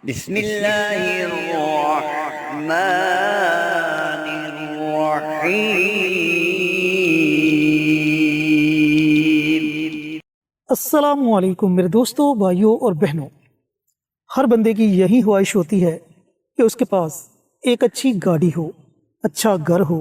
بسم اللہ الرحمن الرحیم۔ السلام علیکم میرے دوستوں، بھائیوں اور بہنوں۔ ہر بندے کی یہی خواہش ہوتی ہے کہ اس کے پاس ایک اچھی گاڑی ہو، اچھا گھر ہو،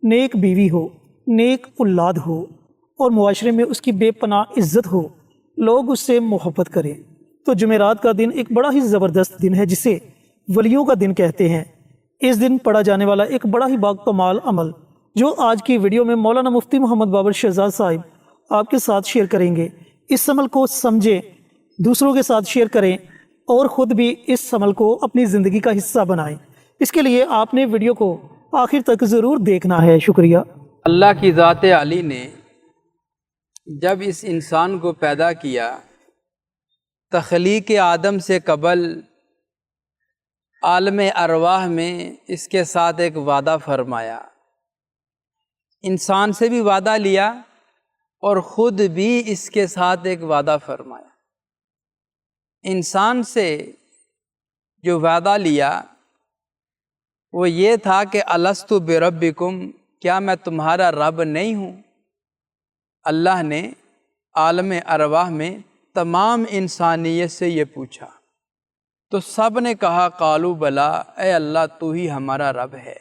نیک بیوی ہو، نیک اولاد ہو اور معاشرے میں اس کی بے پناہ عزت ہو، لوگ اس سے محبت کریں۔ تو جمعرات کا دن ایک بڑا ہی زبردست دن ہے جسے ولیوں کا دن کہتے ہیں۔ اس دن پڑھا جانے والا ایک بڑا ہی باکمال عمل جو آج کی ویڈیو میں مولانا مفتی محمد بابر شہزاد صاحب آپ کے ساتھ شیئر کریں گے۔ اس عمل کو سمجھیں، دوسروں کے ساتھ شیئر کریں اور خود بھی اس عمل کو اپنی زندگی کا حصہ بنائیں۔ اس کے لیے آپ نے ویڈیو کو آخر تک ضرور دیکھنا ہے۔ شکریہ۔ اللہ کی ذات عالی نے جب اس انسان کو پیدا کیا، تخلیق آدم سے قبل عالم ارواح میں اس کے ساتھ ایک وعدہ فرمایا، انسان سے بھی وعدہ لیا اور خود بھی اس کے ساتھ ایک وعدہ فرمایا۔ انسان سے جو وعدہ لیا وہ یہ تھا کہ الست بربکم، کیا میں تمہارا رب نہیں ہوں؟ اللہ نے عالم ارواح میں تمام انسانیت سے یہ پوچھا تو سب نے کہا قالوا بلا، اے اللہ تو ہی ہمارا رب ہے۔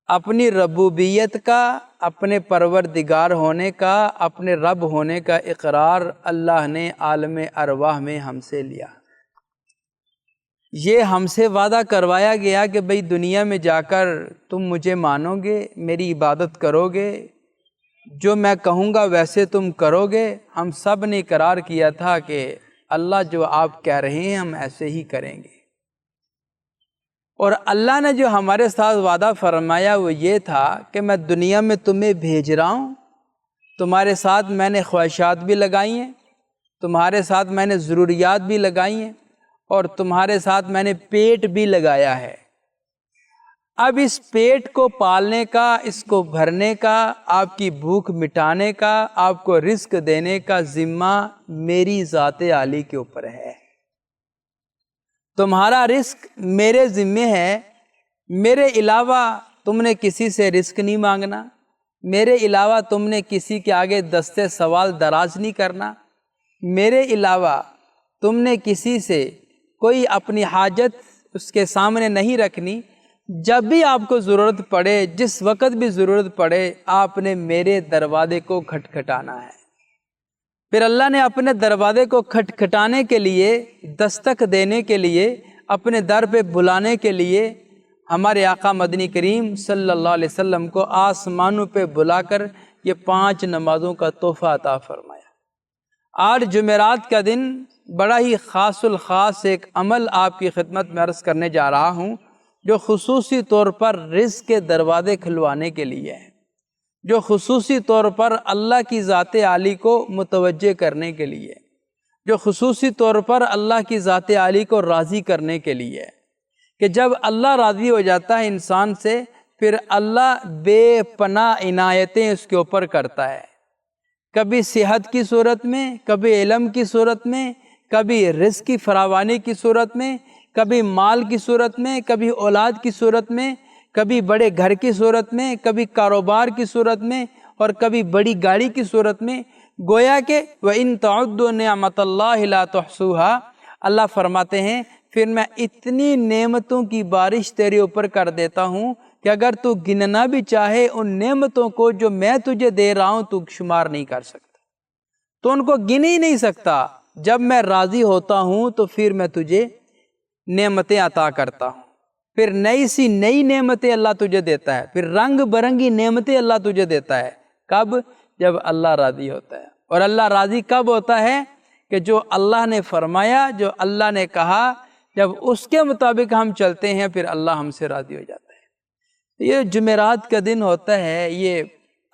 اپنی ربوبیت کا، اپنے پروردگار ہونے کا، اپنے رب ہونے کا اقرار اللہ نے عالم ارواح میں ہم سے لیا۔ یہ ہم سے وعدہ کروایا گیا کہ بھئی دنیا میں جا کر تم مجھے مانو گے، میری عبادت کرو گے، جو میں کہوں گا ویسے تم کرو گے۔ ہم سب نے اقرار کیا تھا کہ اللہ جو آپ کہہ رہے ہیں ہم ایسے ہی کریں گے۔ اور اللہ نے جو ہمارے ساتھ وعدہ فرمایا وہ یہ تھا کہ میں دنیا میں تمہیں بھیج رہا ہوں، تمہارے ساتھ میں نے خواہشات بھی لگائی ہیں، تمہارے ساتھ میں نے ضروریات بھی لگائی ہیں، اور تمہارے ساتھ میں نے پیٹ بھی لگایا ہے۔ اب اس پیٹ کو پالنے کا، اس کو بھرنے کا، آپ کی بھوک مٹانے کا، آپ کو رزق دینے کا ذمہ میری ذات عالی کے اوپر ہے۔ تمہارا رزق میرے ذمے ہے، میرے علاوہ تم نے کسی سے رزق نہیں مانگنا، میرے علاوہ تم نے کسی کے آگے دستے سوال دراز نہیں کرنا، میرے علاوہ تم نے کسی سے کوئی اپنی حاجت اس کے سامنے نہیں رکھنی۔ جب بھی آپ کو ضرورت پڑے، جس وقت بھی ضرورت پڑے، آپ نے میرے دروازے کو کھٹکھٹانا ہے۔ پھر اللہ نے اپنے دروازے کو کھٹکھٹانے کے لیے، دستک دینے کے لیے، اپنے در پہ بلانے کے لیے ہمارے آقا مدنی کریم صلی اللہ علیہ وسلم کو آسمانوں پہ بلا کر یہ 5 نمازوں کا تحفہ عطا فرمایا۔ آج جمعرات کا دن بڑا ہی خاص الخاص ایک عمل آپ کی خدمت میں عرض کرنے جا رہا ہوں جو خصوصی طور پر رزق کے دروازے کھلوانے کے لیے ہے، جو خصوصی طور پر اللہ کی ذات عالی کو متوجہ کرنے کے لیے، جو خصوصی طور پر اللہ کی ذات عالی کو راضی کرنے کے لیے ہے کہ جب اللہ راضی ہو جاتا ہے انسان سے، پھر اللہ بے پناہ عنایتیں اس کے اوپر کرتا ہے، کبھی صحت کی صورت میں، کبھی علم کی صورت میں، کبھی رزق کی فراوانی کی صورت میں، کبھی مال کی صورت میں، کبھی اولاد کی صورت میں، کبھی بڑے گھر کی صورت میں، کبھی کاروبار کی صورت میں، اور کبھی بڑی گاڑی کی صورت میں۔ گویا کہ وَإِن تَعُدُّوا نِعْمَتَ اللَّهِ لَا تُحْصُوهَا، اللہ فرماتے ہیں پھر میں اتنی نعمتوں کی بارش تیرے اوپر کر دیتا ہوں کہ اگر تو گننا بھی چاہے ان نعمتوں کو جو میں تجھے دے رہا ہوں تو شمار نہیں کر سکتا، تو ان کو گن ہی نہیں سکتا۔ جب میں راضی ہوتا ہوں تو پھر میں تجھے نعمتیں عطا کرتا ہوں، پھر نئی سی نئی نعمتیں اللہ تجھے دیتا ہے، پھر رنگ برنگی نعمتیں اللہ تجھے دیتا ہے۔ کب؟ جب اللہ راضی ہوتا ہے۔ اور اللہ راضی کب ہوتا ہے؟ کہ جو اللہ نے فرمایا، جو اللہ نے کہا، جب اس کے مطابق ہم چلتے ہیں پھر اللہ ہم سے راضی ہو جاتا ہے۔ یہ جمعرات کا دن ہوتا ہے، یہ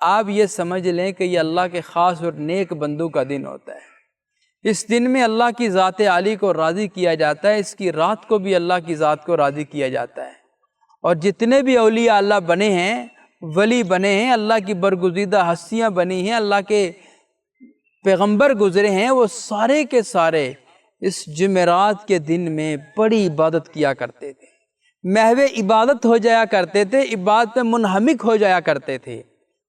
آپ یہ سمجھ لیں کہ یہ اللہ کے خاص اور نیک بندوں کا دن ہوتا ہے۔ اس دن میں اللہ کی ذات عالی کو راضی کیا جاتا ہے، اس کی رات کو بھی اللہ کی ذات کو راضی کیا جاتا ہے۔ اور جتنے بھی اولیاء اللہ بنے ہیں، ولی بنے ہیں، اللہ کی برگزیدہ ہستیاں بنی ہیں، اللہ کے پیغمبر گزرے ہیں، وہ سارے کے سارے اس جمعرات کے دن میں بڑی عبادت کیا کرتے تھے، محو عبادت ہو جایا کرتے تھے، عبادت میں منہمک ہو جایا کرتے تھے،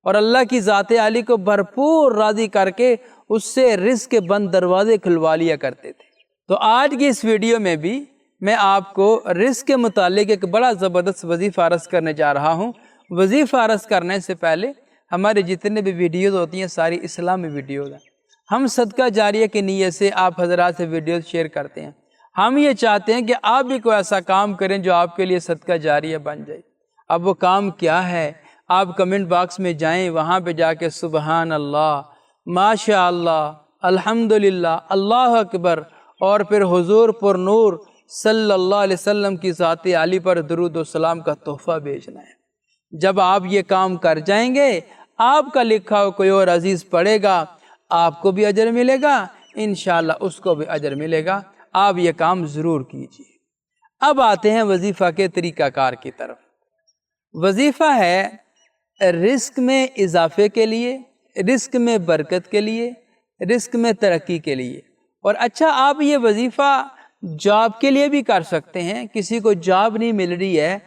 اور اللہ کی ذات عالی کو بھرپور راضی کر کے اس سے رزق کے بند دروازے کھلوا لیا کرتے تھے۔ تو آج کی اس ویڈیو میں بھی میں آپ کو رزق کے متعلق ایک بڑا زبردست وظیفہ عرض کرنے جا رہا ہوں۔ وظیفہ عرض کرنے سے پہلے ہمارے جتنے بھی ویڈیوز ہوتی ہیں ساری اسلامی ویڈیوز ہیں۔ ہم صدقہ جاریہ کی نیت سے آپ حضرات سے ویڈیوز شیئر کرتے ہیں۔ ہم یہ چاہتے ہیں کہ آپ بھی کوئی ایسا کام کریں جو آپ کے لیے صدقہ جاریہ بن جائے۔ اب وہ کام کیا ہے؟ آپ کمنٹ باکس میں جائیں، وہاں پہ جا کے سبحان اللہ، ماشاء اللہ، الحمدللہ، اللہ اکبر، اور پھر حضور پر نور صلی اللہ علیہ وسلم کی ذات عالی پر درود و سلام کا تحفہ بھیجنا ہے۔ جب آپ یہ کام کر جائیں گے، آپ کا لکھا ہو کوئی اور عزیز پڑھے گا، آپ کو بھی اجر ملے گا، انشاءاللہ اس کو بھی اجر ملے گا۔ آپ یہ کام ضرور کیجیے۔ اب آتے ہیں وظیفہ کے طریقہ کار کی طرف۔ وظیفہ ہے رزق میں اضافے کے لیے، رزق میں برکت کے لیے، رزق میں ترقی کے لیے۔ اور اچھا، آپ یہ وظیفہ جاب کے لیے بھی کر سکتے ہیں۔ کسی کو جاب نہیں مل رہی ہے،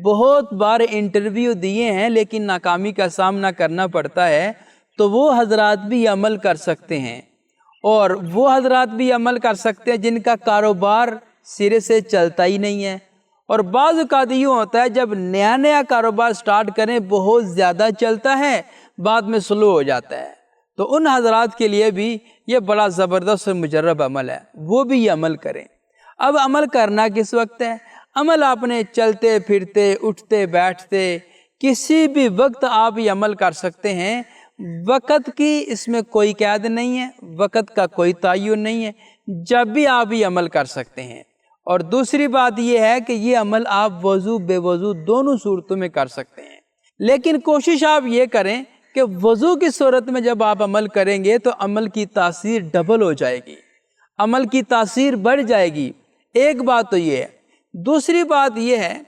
بہت بار انٹرویو دیے ہیں لیکن ناکامی کا سامنا کرنا پڑتا ہے، تو وہ حضرات بھی عمل کر سکتے ہیں۔ اور وہ حضرات بھی عمل کر سکتے ہیں جن کا کاروبار سرے سے چلتا ہی نہیں ہے۔ اور بعض اوقات یوں ہوتا ہے جب نیا کاروبار سٹارٹ کریں بہت زیادہ چلتا ہے، بعد میں سلو ہو جاتا ہے، تو ان حضرات کے لیے بھی یہ بڑا زبردست اور مجرب عمل ہے، وہ بھی یہ عمل کریں۔ اب عمل کرنا کس وقت ہے؟ عمل آپ نے چلتے پھرتے، اٹھتے بیٹھتے، کسی بھی وقت آپ یہ عمل کر سکتے ہیں۔ وقت کی اس میں کوئی قید نہیں ہے، وقت کا کوئی تعین نہیں ہے، جب بھی آپ یہ عمل کر سکتے ہیں۔ اور دوسری بات یہ ہے کہ یہ عمل آپ وضو بے وضو دونوں صورتوں میں کر سکتے ہیں، لیکن کوشش آپ یہ کریں کہ وضو کی صورت میں جب آپ عمل کریں گے تو عمل کی تاثیر ڈبل ہو جائے گی، عمل کی تاثیر بڑھ جائے گی۔ ایک بات تو یہ ہے۔ دوسری بات یہ ہے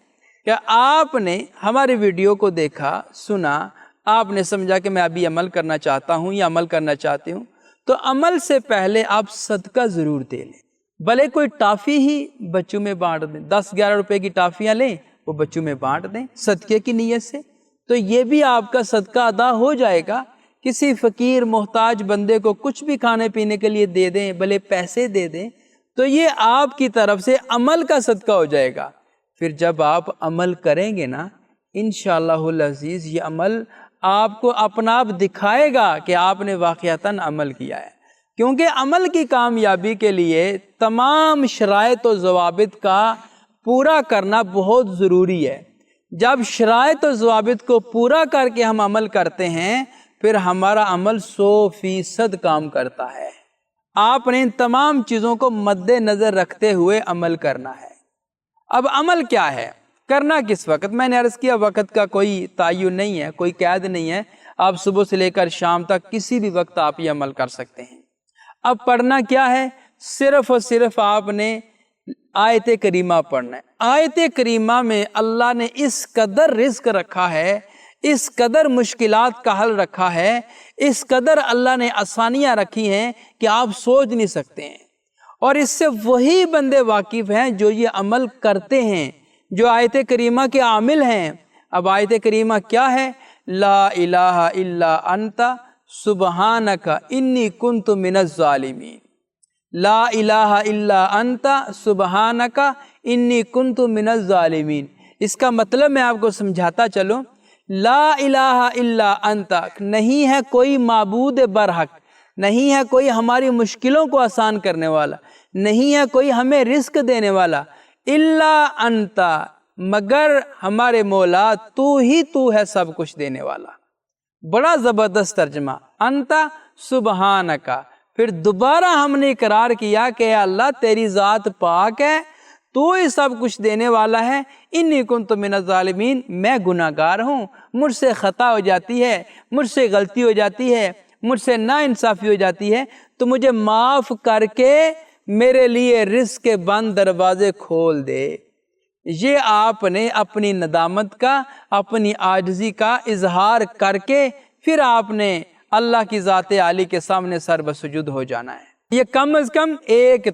کہ آپ نے ہماری ویڈیو کو دیکھا، سنا، آپ نے سمجھا کہ میں ابھی عمل کرنا چاہتا ہوں یا عمل کرنا چاہتی ہوں، تو عمل سے پہلے آپ صدقہ ضرور دے لیں۔ بھلے کوئی ٹافی ہی بچوں میں بانٹ دیں، 10-11 روپے کی ٹافیاں لیں، وہ بچوں میں بانٹ دیں صدقے کی نیت سے، تو یہ بھی آپ کا صدقہ ادا ہو جائے گا۔ کسی فقیر محتاج بندے کو کچھ بھی کھانے پینے کے لیے دے دیں، بھلے پیسے دے دیں، تو یہ آپ کی طرف سے عمل کا صدقہ ہو جائے گا۔ پھر جب آپ عمل کریں گے نا، انشاءاللہ العزیز یہ عمل آپ کو اپنا آپ دکھائے گا کہ آپ نے واقعتاً عمل کیا ہے، کیونکہ عمل کی کامیابی کے لیے تمام شرائط و ضوابط کا پورا کرنا بہت ضروری ہے۔ جب شرائط و ضوابط کو پورا کر کے ہم عمل کرتے ہیں، پھر ہمارا عمل 100% کام کرتا ہے۔ آپ نے ان تمام چیزوں کو مد نظر رکھتے ہوئے عمل کرنا ہے۔ اب عمل کیا ہے؟ کرنا کس وقت؟ میں نے عرض کیا وقت کا کوئی تعین نہیں ہے، کوئی قید نہیں ہے، آپ صبح سے لے کر شام تک کسی بھی وقت آپ یہ عمل کر سکتے ہیں۔ اب پڑھنا کیا ہے؟ صرف اور صرف آپ نے آیت کریمہ پڑھنا ہے۔ آیت کریمہ میں اللہ نے اس قدر رزق رکھا ہے، اس قدر مشکلات کا حل رکھا ہے، اس قدر اللہ نے آسانیاں رکھی ہیں کہ آپ سوچ نہیں سکتے ہیں۔ اور اس سے وہی بندے واقف ہیں جو یہ عمل کرتے ہیں، جو آیت کریمہ کے عامل ہیں۔ اب آیت کریمہ کیا ہے؟ لا الہ الا انت سبحانک انی کنت من الظالمین۔ لا الہ الا انت سبحانک انی کنت من الظالمین۔ اس کا مطلب میں آپ کو سمجھاتا چلوں۔ لا الہ الا انت، نہیں ہے کوئی معبود برحق، نہیں ہے کوئی ہماری مشکلوں کو آسان کرنے والا، نہیں ہے کوئی ہمیں رزق دینے والا، الا انت، مگر ہمارے مولا تو ہی تو ہے سب کچھ دینے والا۔ بڑا زبردست ترجمہ، انت سبحانکا۔ پھر دوبارہ ہم نے اقرار کیا کہ اے اللہ تیری ذات پاک ہے، تو ہی سب کچھ دینے والا ہے۔ انی کنت من الظالمین، میں گناہ گار ہوں، مجھ سے خطا ہو جاتی ہے، مجھ سے غلطی ہو جاتی ہے، مجھ سے ناانصافی ہو جاتی ہے، تو مجھے معاف کر کے میرے لیے رزق کے بند دروازے کھول دے۔ یہ آپ نے اپنی ندامت کا، اپنی عاجزی کا اظہار کر کے پھر آپ نے اللہ کی ذات عالی کے سامنے سر بسجود ہو جانا ہے۔ یہ کم از کم ایک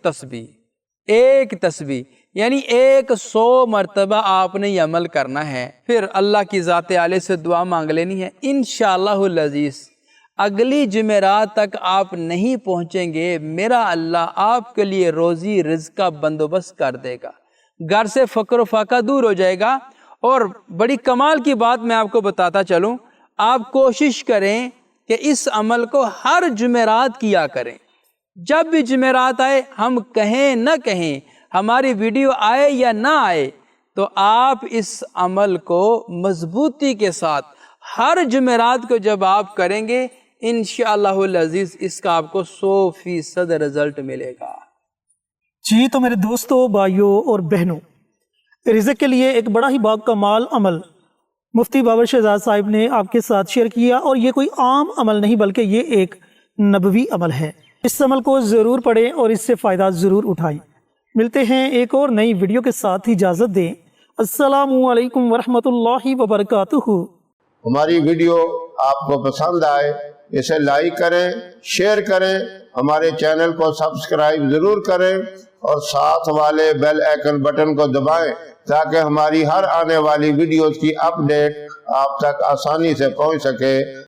تسبیح یعنی 100 مرتبہ آپ نے یہ عمل کرنا ہے. پھر اللہ کی ذات عالیہ سے دعا مانگ لینی ہے. انشاءاللہ العزیز اگلی جمعرات تک آپ نہیں پہنچیں گے، میرا اللہ آپ کے لیے روزی رزق کا بندوبست کر دے گا، گھر سے فقر و فاقہ دور ہو جائے گا. اور بڑی کمال کی بات میں آپ کو بتاتا چلوں، آپ کوشش کریں کہ اس عمل کو ہر جمعرات کیا کریں. جب بھی جمعرات آئے، ہم کہیں نہ کہیں، ہماری ویڈیو آئے یا نہ آئے، تو آپ اس عمل کو مضبوطی کے ساتھ ہر جمعرات کو جب آپ کریں گے، انشاءاللہ العزیز اس کا آپ کو 100% رزلٹ ملے گا. جی تو میرے دوستوں، بھائیوں اور بہنوں، رزق کے لیے ایک بڑا ہی با کمال عمل مفتی بابر شہزاد صاحب نے آپ کے ساتھ شیئر کیا، اور یہ کوئی عام عمل نہیں بلکہ یہ ایک نبوی عمل ہے. اس عمل کو ضرور پڑھیں اور اس سے فائدہ ضرور اٹھائیں. ملتے ہیں ایک اور نئی ویڈیو کے ساتھ، اجازت دیں. السلام علیکم ورحمۃ اللہ وبرکاتہ. ہماری ویڈیو آپ کو پسند آئے اسے لائک کریں، شیئر کریں، ہمارے چینل کو سبسکرائب ضرور کریں اور ساتھ والے بیل آئیکن بٹن کو دبائیں تاکہ ہماری ہر آنے والی ویڈیوز کی اپ ڈیٹ آپ تک آسانی سے پہنچ سکے.